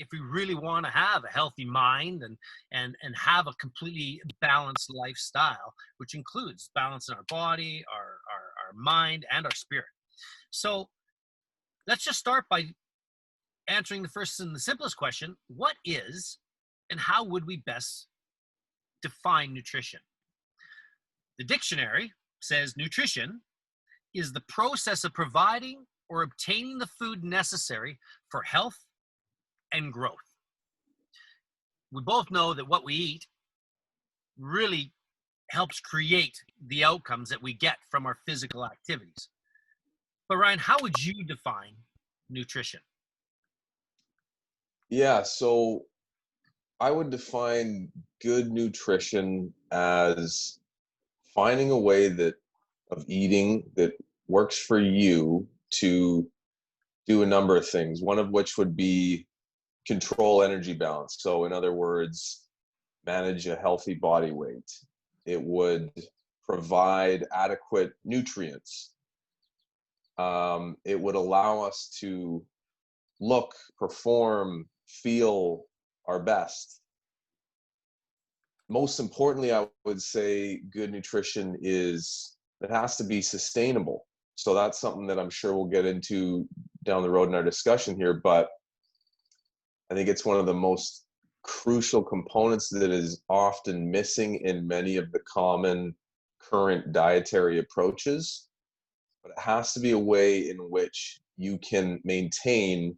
if we really want to have a healthy mind and have a completely balanced lifestyle, which includes balance in our body, our mind, and our spirit. So let's just start by answering the first and the simplest question. What is and how would we best define nutrition? The dictionary says nutrition is the process of providing or obtaining the food necessary for health and growth. We both know that what we eat really helps create the outcomes that we get from our physical activities. But Ryan, how would you define nutrition? Yeah, so I would define good nutrition as finding a way of eating that works for you to do a number of things, one of which would be control energy balance. So in other words, manage a healthy body weight. It would provide adequate nutrients. It would allow us to look, perform, feel our best. Most importantly, I would say good nutrition it has to be sustainable. So that's something that I'm sure we'll get into down the road in our discussion here, but I think it's one of the most crucial components that is often missing in many of the common current dietary approaches. But it has to be a way in which you can maintain,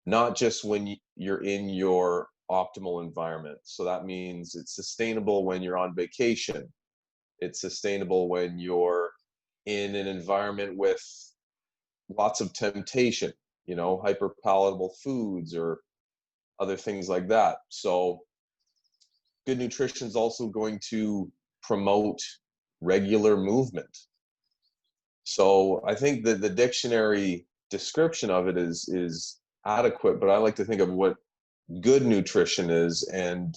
not just when you're in your optimal environment. So that means it's sustainable when you're on vacation. It's sustainable when you're in an environment with lots of temptation, hyperpalatable foods or other things like that. So good nutrition is also going to promote regular movement. So I think that the dictionary description of it is adequate, but I like to think of what good nutrition is, and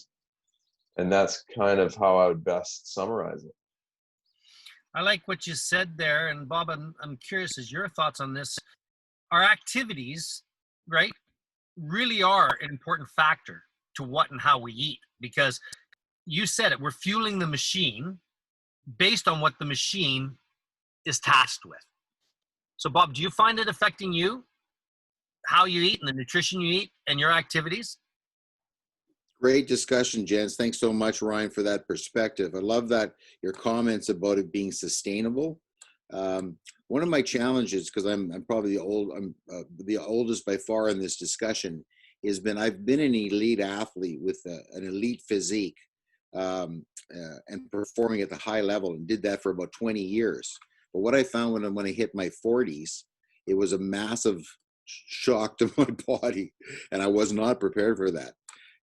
that's kind of how I would best summarize it. I like what you said there, and Bob, I'm curious as your thoughts on this. Our activities, right, really are an important factor to what and how we eat, because you said it, we're fueling the machine based on what the machine is tasked with. So Bob, do you find it affecting you, how you eat and the nutrition you eat and your activities? Great discussion, gents. Thanks so much, Ryan, for that perspective. I love that your comments about it being sustainable. One of my challenges, because I'm probably the oldest by far in this discussion, I've been an elite athlete with an elite physique and performing at the high level, and did that for about 20 years. But what I found when I hit my 40s, it was a massive shock to my body, and I was not prepared for that.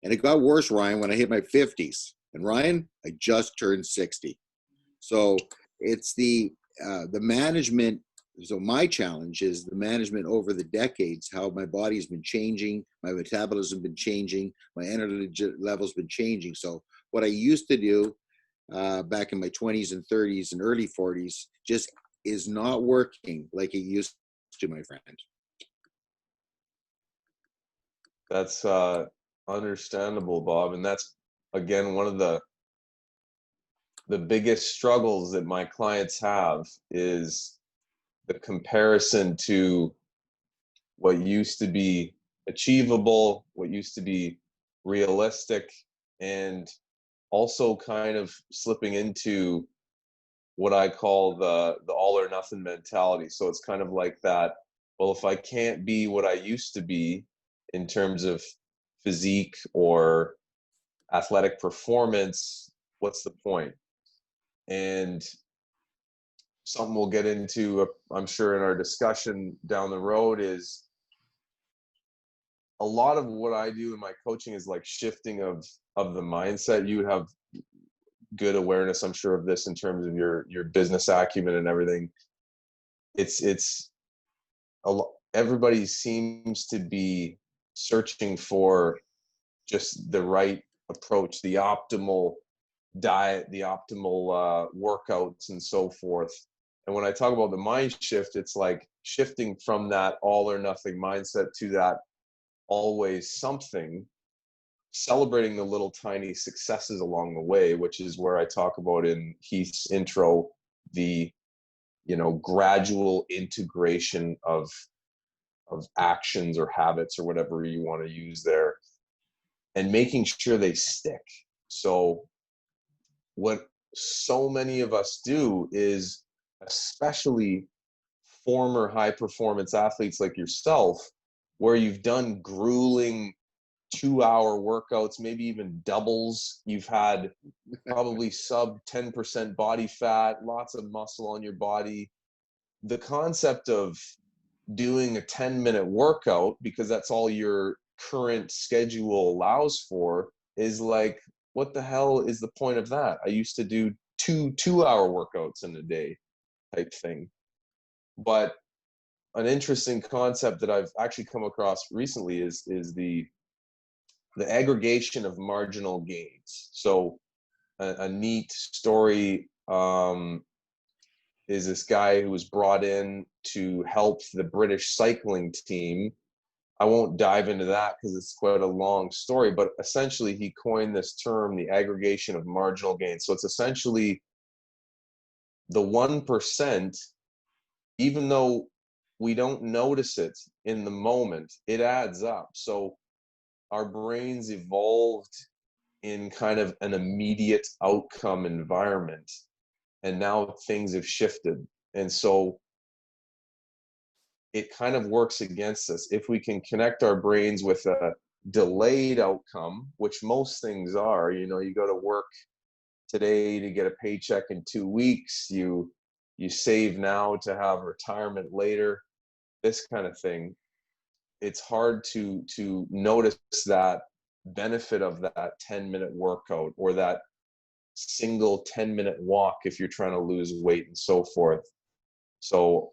And it got worse, Ryan, when I hit my 50s. And Ryan, I just turned 60. So it's the management. So my challenge is the management over the decades, how my body's been changing, my metabolism been changing, my energy level's been changing. So what I used to do back in my 20s and 30s and early 40s just is not working like it used to, my friend. That's understandable, Bob, and that's again one of the biggest struggles that my clients have is the comparison to what used to be achievable, what used to be realistic, and also kind of slipping into what I call the all or nothing mentality. So it's kind of like that, well, if I can't be what I used to be in terms of physique or athletic performance, what's the point? And something we'll get into, I'm sure, in our discussion down the road is a lot of what I do in my coaching is like shifting of the mindset. You have good awareness, I'm sure, of this in terms of your business acumen and everything. It's a lot. Everybody seems to be searching for just the right approach, the optimal diet, the optimal workouts, and so forth. And when I talk about the mind shift, it's like shifting from that all or nothing mindset to that always something, celebrating the little tiny successes along the way, which is where I talk about in Heath's intro, the, gradual integration of actions or habits or whatever you want to use there, and making sure they stick. So what so many of us do is, especially former high performance athletes like yourself, where you've done grueling 2-hour workouts, maybe even doubles, you've had probably sub 10% body fat, lots of muscle on your body. The concept of doing a 10-minute workout, because that's all your current schedule allows for, is like, what the hell is the point of that? I used to do two-hour workouts in a day type thing. But an interesting concept that I've actually come across recently is the aggregation of marginal gains. So a neat story is this guy who was brought in to help the British cycling team. I won't dive into that because it's quite a long story, but essentially he coined this term, the aggregation of marginal gains. So it's essentially the 1%, even though we don't notice it in the moment, it adds up. So our brains evolved in kind of an immediate outcome environment, and now things have shifted. And so it kind of works against us. If we can connect our brains with a delayed outcome, which most things are, you go to work today to get a paycheck in 2 weeks, you save now to have retirement later, this kind of thing. It's hard to notice that benefit of that 10-minute workout or that single 10-minute walk if you're trying to lose weight and so forth. So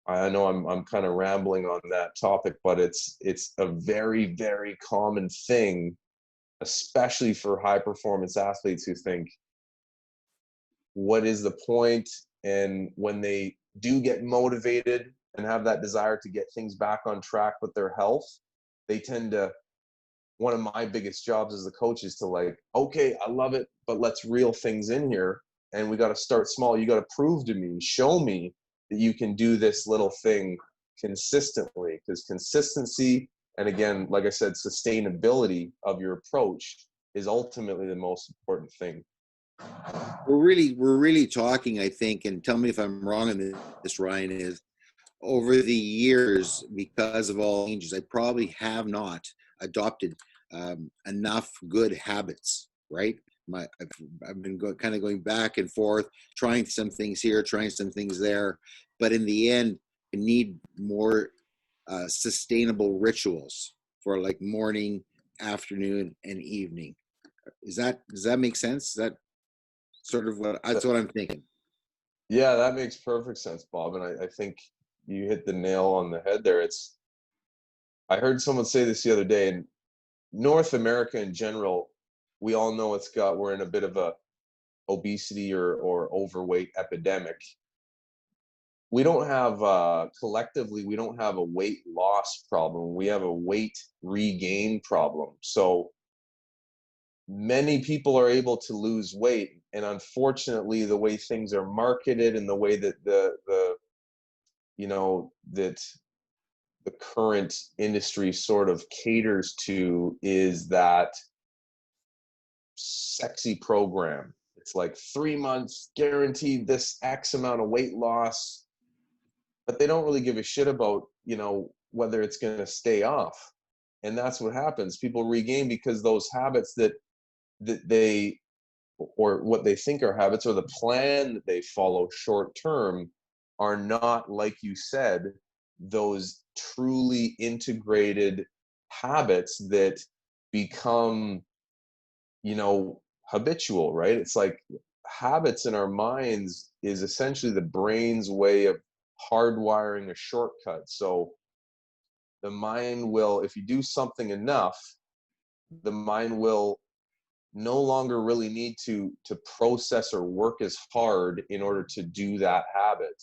I know I'm kind of rambling on that topic, but it's a very, very common thing, especially for high performance athletes who think, what is the point? And when they do get motivated and have that desire to get things back on track with their health, they tend to, one of my biggest jobs as the coach is to like, okay, I love it, but let's reel things in here. And we got to start small. You got to prove to me, show me that you can do this little thing consistently, because consistency, and again, like I said, sustainability of your approach is ultimately the most important thing. We're really talking, I think, and tell me if I'm wrong on this, Ryan, is over the years, because of all changes, I probably have not adopted enough good habits, right? I've been kind of going back and forth, trying some things here, trying some things there, but in the end, I need more sustainable rituals for like morning, afternoon, and evening. Does that make sense? Is that sort of that's what I'm thinking? Yeah, that makes perfect sense, Bob. And I think you hit the nail on the head there. I heard someone say this the other day, in North America in general, we all know we're in a bit of a obesity or overweight epidemic. We don't have collectively, we don't have a weight loss problem. We have a weight regain problem. So many people are able to lose weight, and unfortunately the way things are marketed and the way that that the current industry sort of caters to is that sexy program. It's like 3 months guaranteed this X amount of weight loss, but they don't really give a shit about, whether it's going to stay off. And that's what happens. People regain because those habits that they, or what they think are habits, or the plan that they follow short term, are not, like you said, those truly integrated habits that become, habitual, right? It's like habits in our minds is essentially the brain's way of hardwiring a shortcut. So the mind will, if you do something enough, the mind will no longer really need to process or work as hard in order to do that habit.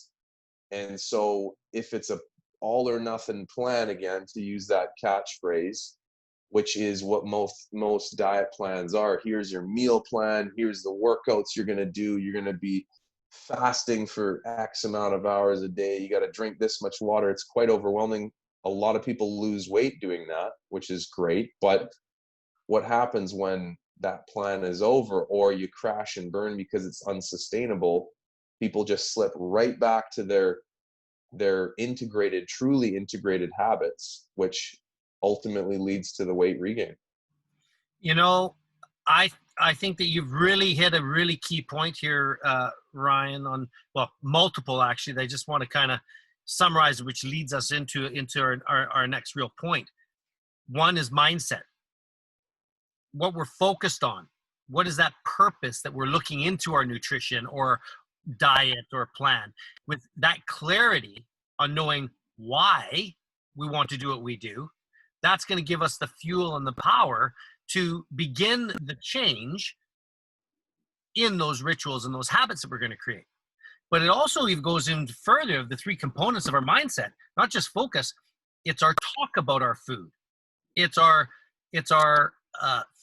And so if it's a all or nothing plan, again, to use that catchphrase, which is what most diet plans are. Here's your meal plan. Here's the workouts you're going to do. You're going to be fasting for X amount of hours a day. You got to drink this much water. It's quite overwhelming. A lot of people lose weight doing that, which is great. But what happens when that plan is over, or you crash and burn because it's unsustainable? People just slip right back to their integrated, truly integrated habits, which ultimately leads to the weight regain. You know, I think that you've really hit a really key point here, Ryan, on, well, multiple actually. I just want to kind of summarize, which leads us into our next real point. One is mindset. What we're focused on. What is that purpose that we're looking into our nutrition or diet or plan? With that clarity on knowing why we want to do what we do, that's going to give us the fuel and the power to begin the change in those rituals and those habits that we're going to create. But it also even goes in further of the three components of our mindset, not just focus. It's our talk about our food. It's our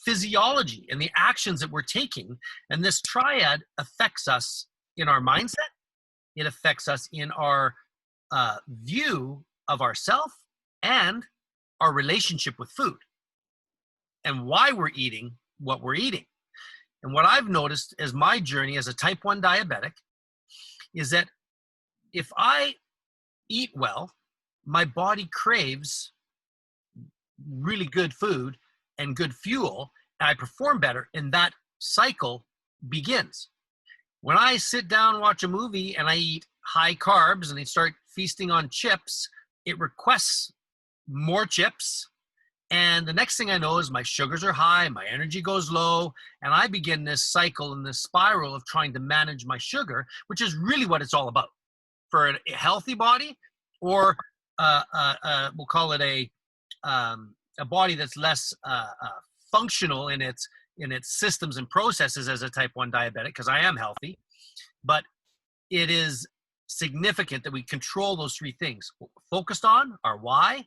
physiology and the actions that we're taking. And this triad affects us in our mindset. It affects us in our view of ourself and our relationship with food and why we're eating what we're eating. And what I've noticed as my journey as a type 1 diabetic is that if I eat well, my body craves really good food and good fuel, and I perform better, and that cycle begins. When I sit down and watch a movie and I eat high carbs and I start feasting on chips, it requests more chips. And the next thing I know is my sugars are high, my energy goes low, and I begin this cycle and this spiral of trying to manage my sugar, which is really what it's all about. For a healthy body, or we'll call it a body that's less functional in its systems and processes as a type 1 diabetic, because I am healthy, but it is significant that we control those three things. What we're focused on, our why,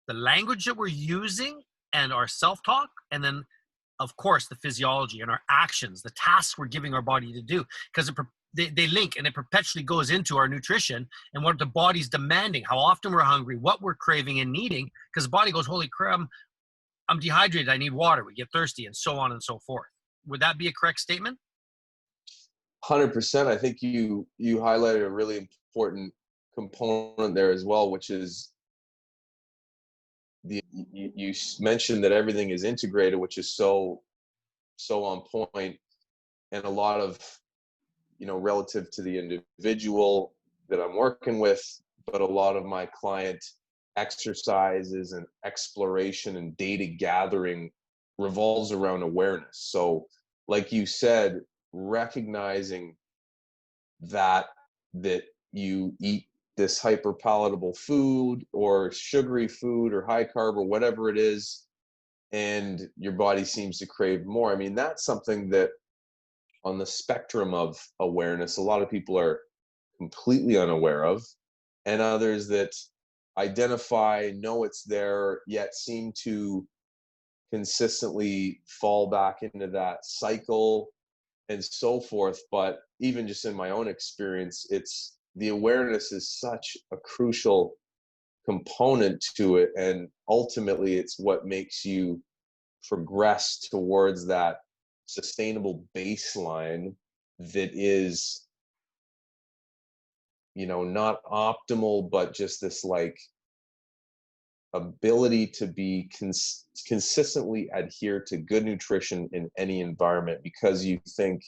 the language that we're using, and our self-talk, and then, of course, the physiology and our actions, the tasks we're giving our body to do, because they link, and it perpetually goes into our nutrition and what the body's demanding, how often we're hungry, what we're craving and needing, because the body goes, holy crap, I'm dehydrated, I need water, we get thirsty, and so on and so forth. Would that be a correct statement? 100%. I think you highlighted a really important component there as well, which is you mentioned that everything is integrated, which is so on point, and a lot of, relative to the individual that I'm working with, but a lot of my client exercises and exploration and data gathering revolves around awareness. So like you said, recognizing that you eat this hyper palatable food or sugary food or high carb or whatever it is, and your body seems to crave more. I mean, that's something that on the spectrum of awareness, a lot of people are completely unaware of, and others that identify, know it's there, yet seem to consistently fall back into that cycle and so forth. But even just in my own experience, the awareness is such a crucial component to it, and ultimately it's what makes you progress towards that sustainable baseline that is, not optimal, but just this like ability to be consistently adhere to good nutrition in any environment, because you think,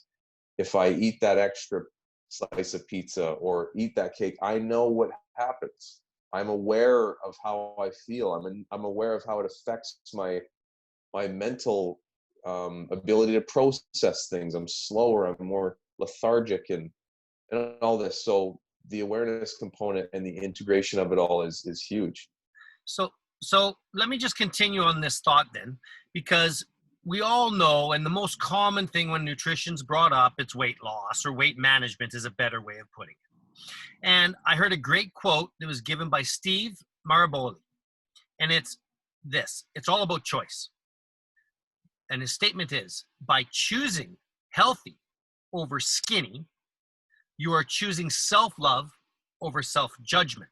if I eat that extra slice of pizza or eat that cake, I know what happens. I'm aware of how I feel. I'm aware of how it affects my mental ability to process things. I'm slower, I'm more lethargic, and all this. So the awareness component and the integration of it all is huge. So let me just continue on this thought then, because we all know, and the most common thing when nutrition's brought up, it's weight loss, or weight management is a better way of putting it. And I heard a great quote that was given by Steve Maraboli. And it's this: it's all about choice. And his statement is, by choosing healthy over skinny, you are choosing self-love over self-judgment.